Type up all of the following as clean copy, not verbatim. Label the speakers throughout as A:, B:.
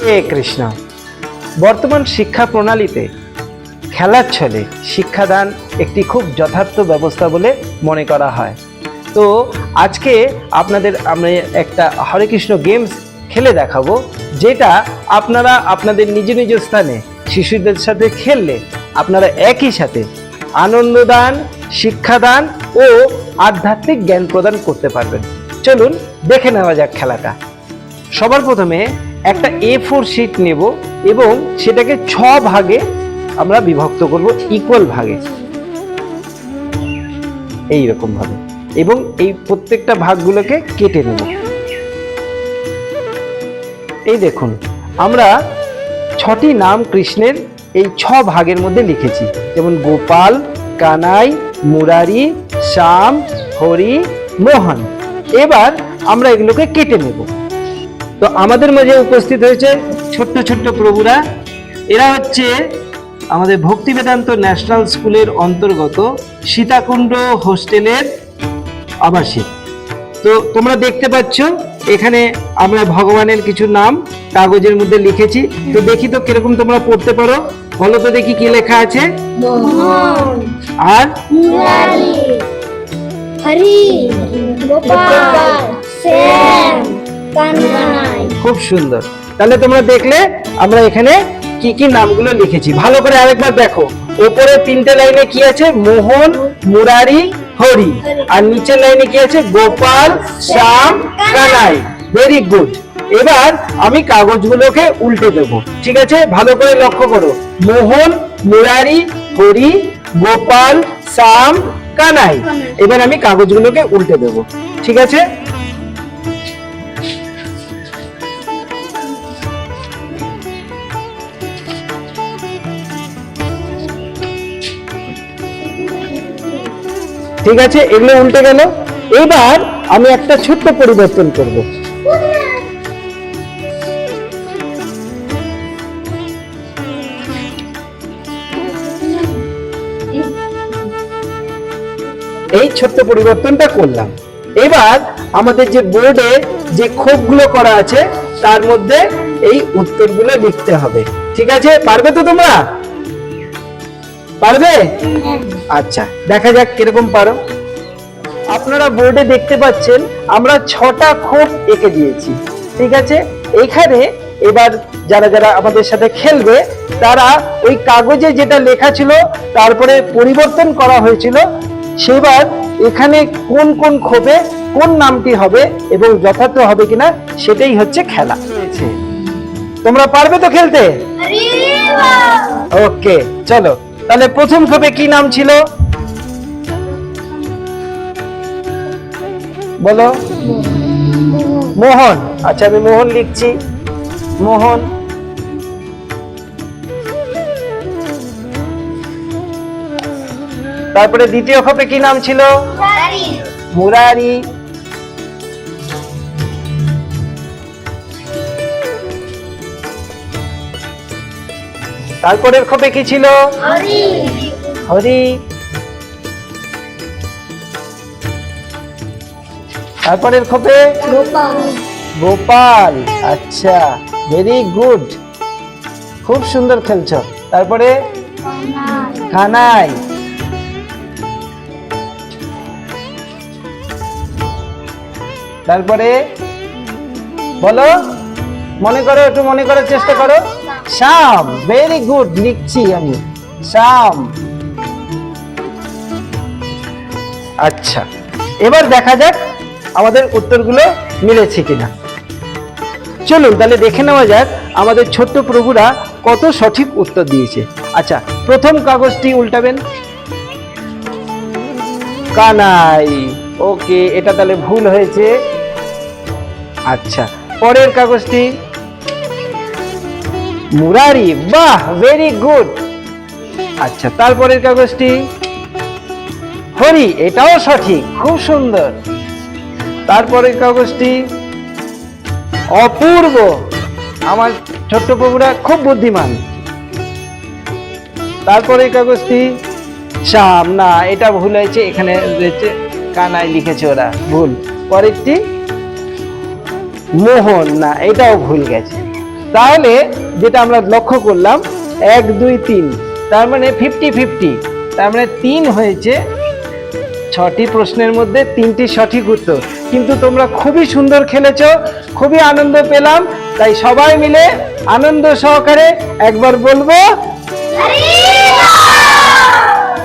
A: হে কৃষ্ণ। বর্তমান শিক্ষা প্রণালীতে খেলার ছলে শিক্ষাদান একটি খুব যথার্থ ব্যবস্থা বলে মনে করা হয়। তো আজকে আমি একটা হরে কৃষ্ণ গেমস খেলে দেখাবো, যেটা আপনারা আপনাদের নিজ নিজ স্থানে শিশুদের সাথে খেললে আপনারা একই সাথে আনন্দদান, শিক্ষাদান ও আধ্যাত্মিক জ্ঞান প্রদান করতে পারবেন। চলুন দেখে নেওয়া যাক খেলাটা। সবার প্রথমে একটা A4 শিট নেব এবং সেটাকে 6 ভাগে আমরা বিভক্ত করব, ইকুয়াল ভাগে, এইরকম ভাবে, এবং এই প্রত্যেকটা ভাগগুলোকে কেটে নেব। এই দেখুন, আমরা 6টি নাম কৃষ্ণের এই 6 ভাগের মধ্যে লিখেছি, যেমন গোপাল, কানাই, মুরারি, শ্যাম, হরি, মোহন। এবার আমরা এগুলোকে কেটে নেব। তো আমাদের মাঝে উপস্থিত হয়েছে ছোট্ট ছোট্ট প্রভুরা। এরা হচ্ছে আমাদের ভক্তি বেদান্ত ন্যাশনাল স্কুলের অন্তর্গত সীতাকুণ্ড হোস্টেলের আবাসিক। তো তোমরা দেখতে পাচ্ছ এখানে আমরা ভগবানের কিছু নাম কাগজের মধ্যে লিখেছি। তো দেখি তো কিরকম তোমরা পড়তে পারো, বলো তো দেখি কি লেখা আছে।
B: মোহন,
A: আর
B: মুরারি, হরি, গোপাল, শ্যাম, কানাই।
A: খুব সুন্দর। তাহলে তোমরা দেখলে আমরা এখানে কি কি নামগুলো লিখেছি। ভালো করে আরেকবার দেখো, উপরে 3টে লাইনে কি আছে, মোহন, মুরারি, হরি, আর নিচের লাইনে কি আছে, গোপাল, শ্যাম, কানাই। Very good. এবার আমি কাগজগুলোকে উল্টে দেব, ঠিক আছে? ভালো করে লক্ষ্য করো, মোহন, মুরারি, হরি, গোপাল, শ্যাম, কানাই। এবার আমি কাগজগুলোকে উল্টে দেব, ঠিক আছে? ঠিক আছে, এগুলো উল্টে গেল। এবার আমি একটা ছোট্ট পরিবর্তন করব। এই ছোট্ট পরিবর্তনটা করলাম। এবার আমাদের যে বোর্ডে যে খোপগুলো করা আছে তার মধ্যে এই উত্তরগুলো লিখতে হবে, ঠিক আছে? পারবে তো তোমরা? পারবে? আচ্ছা, দেখা যাক কিরকম পারো। আপনারা বোর্ডে দেখতে পাচ্ছেন আমরা 6টা খোপ এঁকে দিয়েছি, ঠিক আছে? এখানে এবার যারা যারা আমাদের সাথে খেলবে তারা ওই কাগজে যেটা লেখা ছিল তারপরে পরিবর্তন করা হয়েছিল, সেবার এখানে কোন কোন খোপে কোন নামটি হবে এবং যথার্থ হবে কিনা সেটাই হচ্ছে খেলা। তোমরা পারবে তো খেলতে? ওকে, চলো। তাহলে প্রথম খোপে কি নাম ছিল বলো? মোহন। আচ্ছা, আমি মোহন লিখছি, মোহন। তারপরে দ্বিতীয় খোপে কি নাম ছিল? মুরারি। তারপরের খোপে কি ছিল? হরি। তারপরের খোপে গোপাল। আচ্ছা, ভেরি গুড, খুব সুন্দর খেলছো। তারপরে কানাই। তারপরে বলো, মনে করো, একটু মনে করার চেষ্টা করো। শ্যাম। ভেরি গুড, লিখছি আমি, শ্যাম। আচ্ছা, এবার দেখা যাক আমাদের উত্তরগুলো মিলেছে কিনা। চলুন তাহলে দেখে নেওয়া যাক আমাদের ছোট্ট প্রভুরা কত সঠিক উত্তর দিয়েছে। আচ্ছা, প্রথম কাগজটি উল্টাবেন, কানাই। ওকে, এটা তাহলে ভুল হয়েছে। আচ্ছা, পরের কাগজটি মুরারি। বাহ, ভেরি গুড। আচ্ছা, তারপরের কাগজটি হরি, এটাও সঠিক, খুব সুন্দর। তারপরের কাগজটি অপূর্ব, আমার ছোট্ট প্রভুরা খুব বুদ্ধিমান। তারপরের কাগজটি শ্যাম। না, এটা ভুল হয়েছে, এখানে রয়েছে কানাই লিখেছে ওরা, ভুল। পরেরটি মোহন। না, এটাও ভুল গেছে। তাহলে যেটা আমরা লক্ষ্য করলাম 1 2 3, তার মানে 50-50, তার মানে 3 হয়েছে। 6টি প্রশ্নের মধ্যে 3টি সঠিক উত্তর। কিন্তু তোমরা খুবই সুন্দর খেলেছো, খুবই আনন্দ পেলাম। তাই সবাই মিলে আনন্দ সহকারে একবার বলবো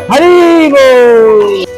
A: হরি বল।